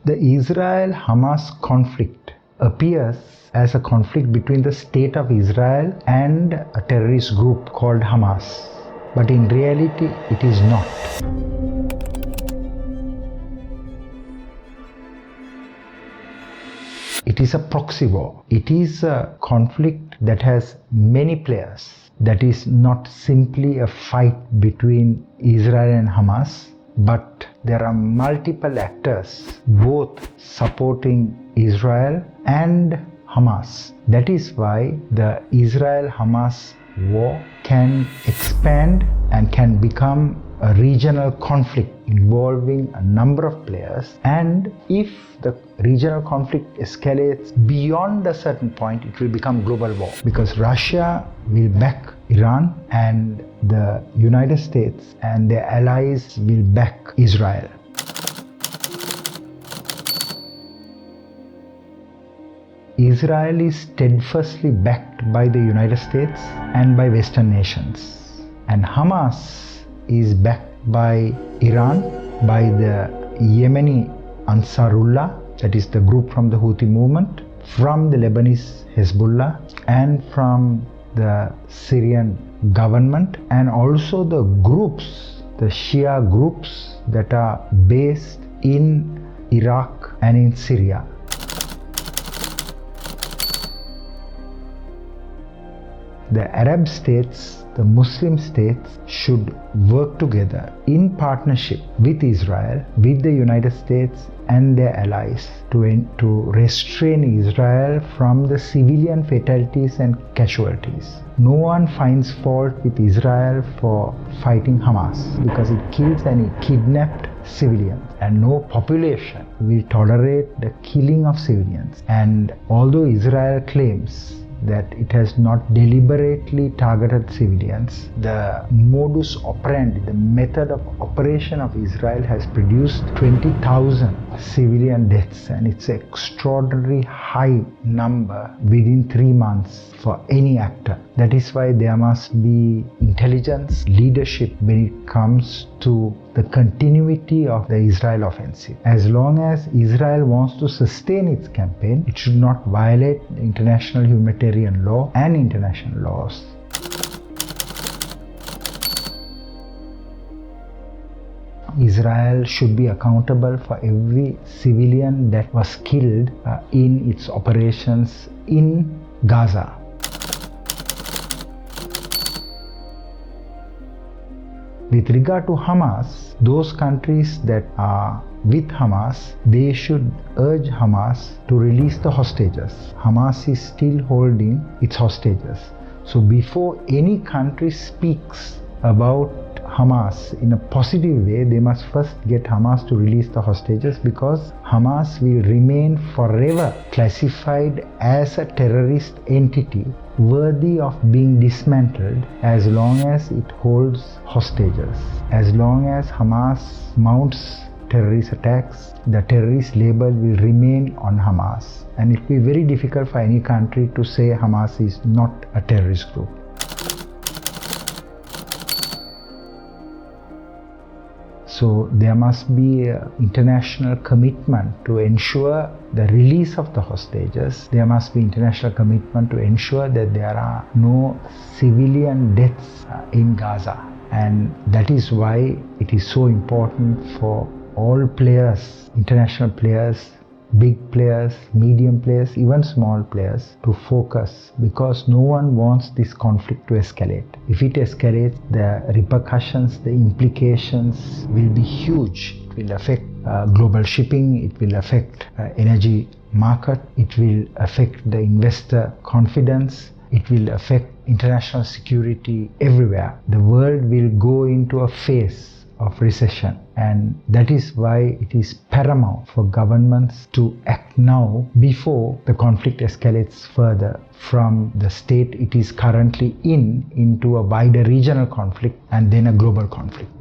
The Israel-Hamas conflict appears as a conflict between the state of Israel and a terrorist group called Hamas. But in reality, it is not. It is a proxy war. It is a conflict that has many players. That is not simply a fight between Israel and Hamas, but there are multiple actors, both supporting Israel and Hamas. That is why the Israel-Hamas war can expand and can become a regional conflict involving a number of players, and if the regional conflict escalates beyond a certain point, it will become global war, because Russia will back Iran and the United States and their allies will back Israel. Israel is steadfastly backed by the United States and by Western nations, and Hamas is backed by Iran, by the Yemeni Ansarullah, that is the group from the Houthi movement, from the Lebanese Hezbollah, and from the Syrian government, and also the groups, the Shia groups that are based in Iraq and in Syria. The Arab states, the Muslim states should work together in partnership with Israel, with the United States and their allies to restrain Israel from the civilian fatalities and casualties. No one finds fault with Israel for fighting Hamas because it kills and it kidnapped civilians, and no population will tolerate the killing of civilians. And although Israel claims that it has not deliberately targeted civilians, the modus operandi, the method of operation of Israel has produced 20,000 civilian deaths, and it's an extraordinarily high number within 3 months for any actor. That is why there must be intelligence, leadership when it comes to the continuity of the Israel offensive. As long as Israel wants to sustain its campaign, it should not violate international humanitarian law and international laws. Israel should be accountable for every civilian that was killed in its operations in Gaza. With regard to Hamas, those countries that are with Hamas, they should urge Hamas to release the hostages. Hamas is still holding its hostages. So before any country speaks about Hamas in a positive way, they must first get Hamas to release the hostages, because Hamas will remain forever classified as a terrorist entity worthy of being dismantled as long as it holds hostages. As long as Hamas mounts terrorist attacks, the terrorist label will remain on Hamas, and it will be very difficult for any country to say Hamas is not a terrorist group. So there must be an international commitment to ensure the release of the hostages. There must be international commitment to ensure that there are no civilian deaths in Gaza. And that is why it is so important for all players, international players, big players, medium players, even small players, to focus, because no one wants this conflict to escalate. If it escalates, the repercussions, the implications will be huge. It will affect global shipping, it will affect energy market, it will affect the investor confidence, it will affect international security everywhere. The world will go into a phase of recession, and that is why it is paramount for governments to act now before the conflict escalates further from the state it is currently into a wider regional conflict and then a global conflict.